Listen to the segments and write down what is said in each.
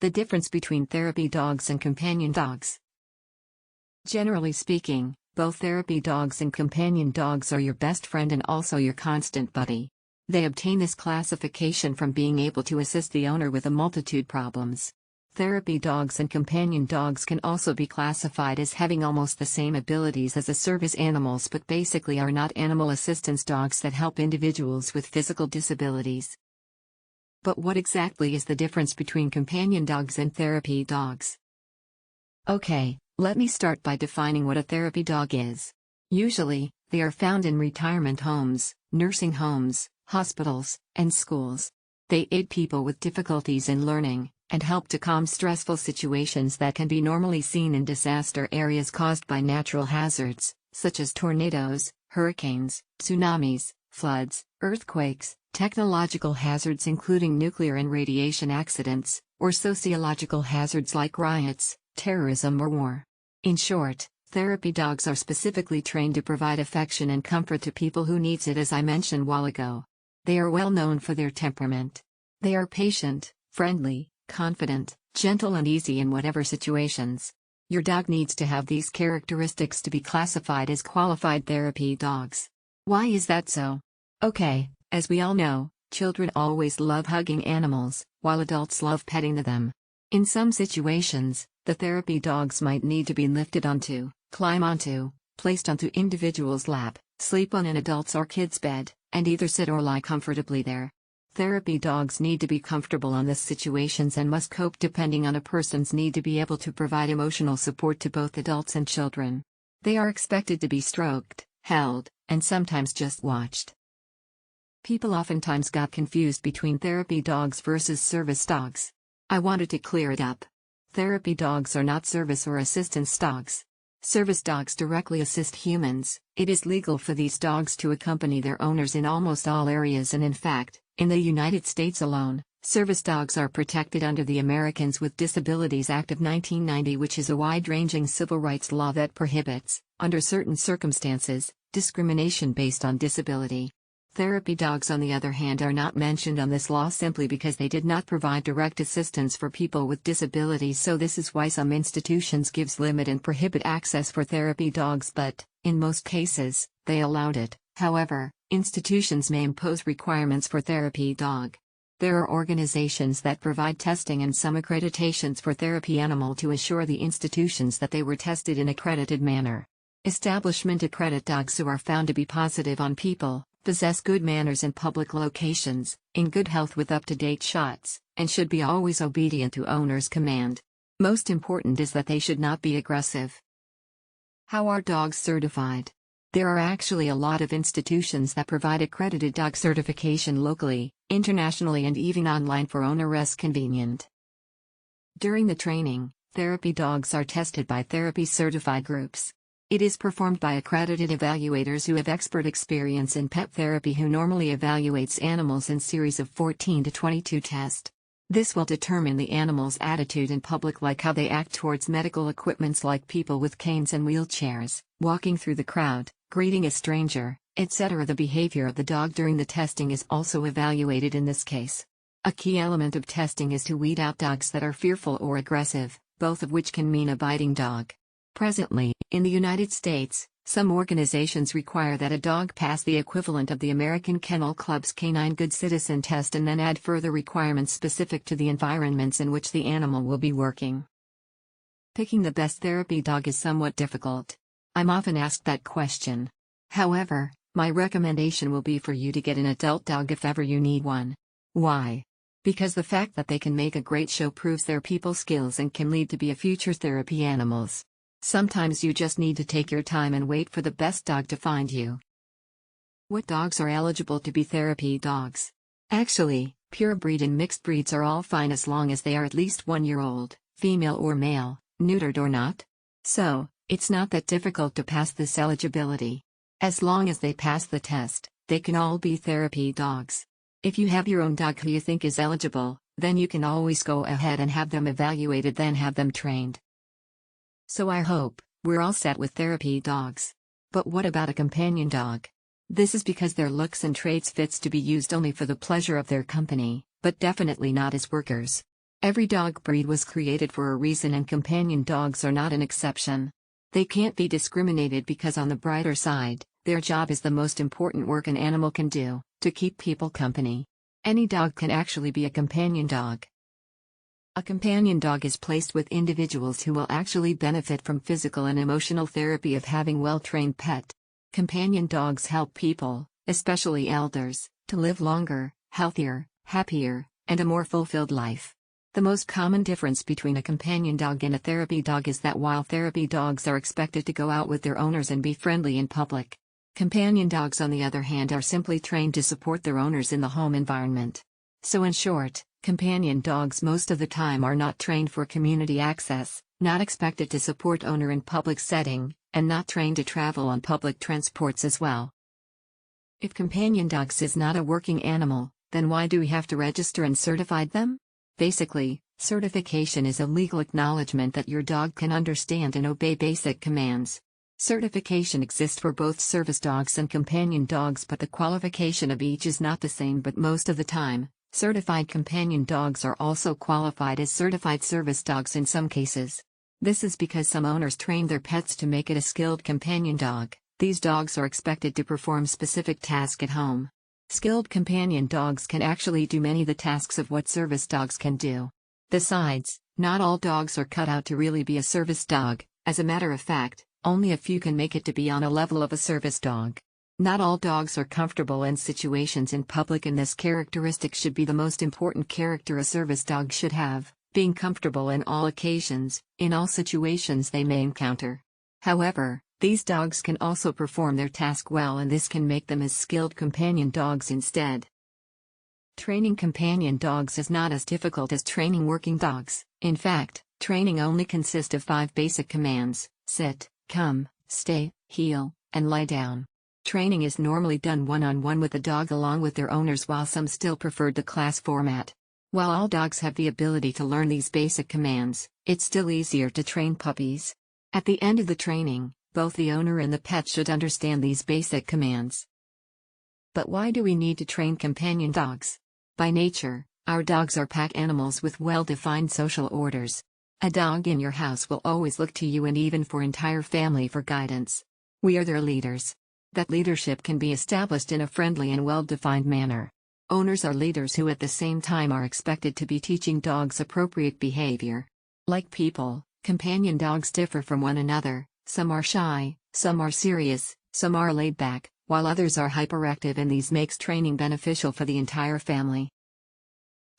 The difference between therapy dogs and companion dogs. Generally speaking, both therapy dogs and companion dogs are your best friend and also your constant buddy. They obtain this classification from being able to assist the owner with a multitude problems. Therapy dogs and companion dogs can also be classified as having almost the same abilities as the service animals but basically are not animal assistance dogs that help individuals with physical disabilities. But what exactly is the difference between companion dogs and therapy dogs? Okay, let me start by defining what a therapy dog is. Usually, they are found in retirement homes, nursing homes, hospitals, and schools. They aid people with difficulties in learning, and help to calm stressful situations that can be normally seen in disaster areas caused by natural hazards, such as tornadoes, hurricanes, tsunamis, floods, earthquakes, technological hazards including nuclear and radiation accidents, or sociological hazards like riots, terrorism or war. In short, therapy dogs are specifically trained to provide affection and comfort to people who needs it, as I mentioned a while ago. They are well known for their temperament. They are patient, friendly, confident, gentle and easy in whatever situations. Your dog needs to have these characteristics to be classified as qualified therapy dogs. Why is that so? Okay, as we all know, children always love hugging animals, while adults love petting them. In some situations, the therapy dogs might need to be lifted onto, climb onto, placed onto individuals' lap, sleep on an adult's or kid's bed, and either sit or lie comfortably there. Therapy dogs need to be comfortable on these situations and must cope depending on a person's need to be able to provide emotional support to both adults and children. They are expected to be stroked, held, and sometimes just watched. People oftentimes got confused between therapy dogs versus service dogs. I wanted to clear it up. Therapy dogs are not service or assistance dogs. Service dogs directly assist humans. It is legal for these dogs to accompany their owners in almost all areas, and in fact, in the United States alone, service dogs are protected under the Americans with Disabilities Act of 1990, which is a wide-ranging civil rights law that prohibits, under certain circumstances, discrimination based on disability. Therapy dogs, on the other hand, are not mentioned on this law simply because they did not provide direct assistance for people with disabilities, so this is why some institutions gives limit and prohibit access for therapy dogs, but, in most cases, they allowed it. However, institutions may impose requirements for therapy dog. There are organizations that provide testing and some accreditations for therapy animal to assure the institutions that they were tested in accredited manner. Establishment accredit dogs who are found to be positive on people, possess good manners in public locations, in good health with up-to-date shots, and should be always obedient to owner's command. Most important is that they should not be aggressive. How are dogs certified? There are actually a lot of institutions that provide accredited dog certification locally, internationally, and even online for owners convenient. During the training, therapy dogs are tested by therapy certified groups. It is performed by accredited evaluators who have expert experience in pet therapy, who normally evaluates animals in series of 14 to 22 tests. This will determine the animal's attitude in public, like how they act towards medical equipments like people with canes and wheelchairs, walking through the crowd, greeting a stranger, etc. The behavior of the dog during the testing is also evaluated in this case. A key element of testing is to weed out dogs that are fearful or aggressive, both of which can mean a biting dog. Presently, in the United States, some organizations require that a dog pass the equivalent of the American Kennel Club's Canine Good Citizen test and then add further requirements specific to the environments in which the animal will be working. Picking the best therapy dog is somewhat difficult. I'm often asked that question. However, my recommendation will be for you to get an adult dog if ever you need one. Why? Because the fact that they can make a great show proves their people skills and can lead to be a future therapy animals. Sometimes you just need to take your time and wait for the best dog to find you. What dogs are eligible to be therapy dogs? Actually, pure breed and mixed breeds are all fine as long as they are at least 1 year old, female or male, neutered or not. So, it's not that difficult to pass this eligibility. As long as they pass the test, they can all be therapy dogs. If you have your own dog who you think is eligible, then you can always go ahead and have them evaluated, then have them trained. So I hope we're all set with therapy dogs. But what about a companion dog? This is because their looks and traits fits to be used only for the pleasure of their company, but definitely not as workers. Every dog breed was created for a reason, and companion dogs are not an exception. They can't be discriminated because, on the brighter side, their job is the most important work an animal can do, to keep people company. Any dog can actually be a companion dog. A companion dog is placed with individuals who will actually benefit from physical and emotional therapy of having well-trained pet. Companion dogs help people, especially elders, to live longer, healthier, happier, and a more fulfilled life. The most common difference between a companion dog and a therapy dog is that while therapy dogs are expected to go out with their owners and be friendly in public, companion dogs, on the other hand, are simply trained to support their owners in the home environment. So in short, companion dogs most of the time are not trained for community access, not expected to support owner in public setting, and not trained to travel on public transports as well. If companion dogs is not a working animal, then why do we have to register and certify them? Basically, certification is a legal acknowledgement that your dog can understand and obey basic commands. Certification exists for both service dogs and companion dogs, but the qualification of each is not the same. But most of the time, certified companion dogs are also qualified as certified service dogs in some cases. This is because some owners train their pets to make it a skilled companion dog. These dogs are expected to perform specific tasks at home. Skilled companion dogs can actually do many of the tasks of what service dogs can do. Besides, not all dogs are cut out to really be a service dog. As a matter of fact, only a few can make it to be on a level of a service dog. Not all dogs are comfortable in situations in public, and this characteristic should be the most important character a service dog should have, being comfortable in all occasions, in all situations they may encounter. However, these dogs can also perform their task well, and this can make them as skilled companion dogs instead. Training companion dogs is not as difficult as training working dogs. In fact, training only consists of 5 basic commands: sit, come, stay, heel, and lie down. Training is normally done one-on-one with the dog along with their owners, while some still preferred the class format. While all dogs have the ability to learn these basic commands, it's still easier to train puppies. At the end of the training, both the owner and the pet should understand these basic commands. But why do we need to train companion dogs? By nature, our dogs are pack animals with well-defined social orders. A dog in your house will always look to you and even for entire family for guidance. We are their leaders. That leadership can be established in a friendly and well-defined manner. Owners are leaders who at the same time are expected to be teaching dogs appropriate behavior. Like people, companion dogs differ from one another. Some are shy, some are serious, some are laid back, while others are hyperactive, and these makes training beneficial for the entire family.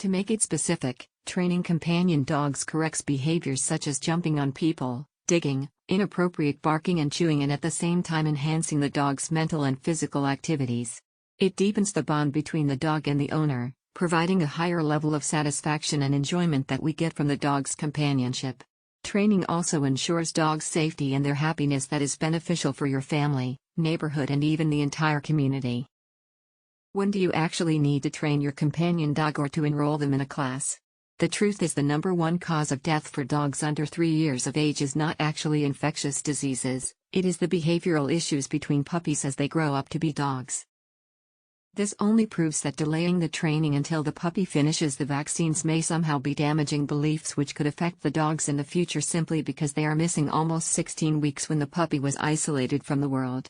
To make it specific, training companion dogs corrects behaviors such as jumping on people, digging, inappropriate barking and chewing, and at the same time enhancing the dog's mental and physical activities. It deepens the bond between the dog and the owner, providing a higher level of satisfaction and enjoyment that we get from the dog's companionship. Training also ensures dogs' safety and their happiness, that is beneficial for your family, neighborhood, and even the entire community. When do you actually need to train your companion dog or to enroll them in a class? The truth is, the number one cause of death for dogs under 3 years of age is not actually infectious diseases, it is the behavioral issues between puppies as they grow up to be dogs. This only proves that delaying the training until the puppy finishes the vaccines may somehow be damaging beliefs which could affect the dogs in the future simply because they are missing almost 16 weeks when the puppy was isolated from the world.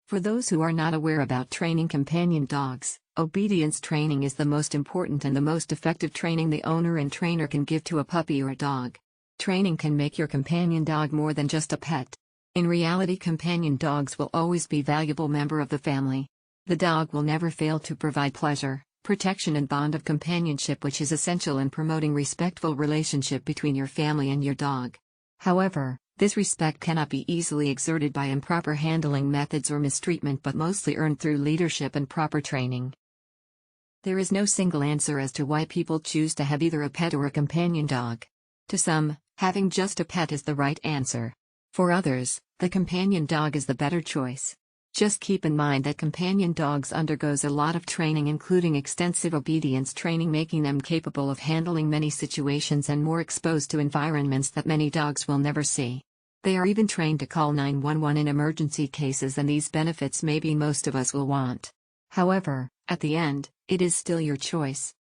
For those who are not aware about training companion dogs, obedience training is the most important and the most effective training the owner and trainer can give to a puppy or a dog. Training can make your companion dog more than just a pet. In reality, companion dogs will always be a valuable member of the family. The dog will never fail to provide pleasure, protection, and bond of companionship, which is essential in promoting respectful relationship between your family and your dog. However, this respect cannot be easily exerted by improper handling methods or mistreatment, but mostly earned through leadership and proper training. There is no single answer as to why people choose to have either a pet or a companion dog. To some, having just a pet is the right answer. For others, the companion dog is the better choice. Just keep in mind that companion dogs undergoes a lot of training, including extensive obedience training, making them capable of handling many situations and more exposed to environments that many dogs will never see. They are even trained to call 911 in emergency cases, and these benefits maybe most of us will want. However, at the end, it is still your choice.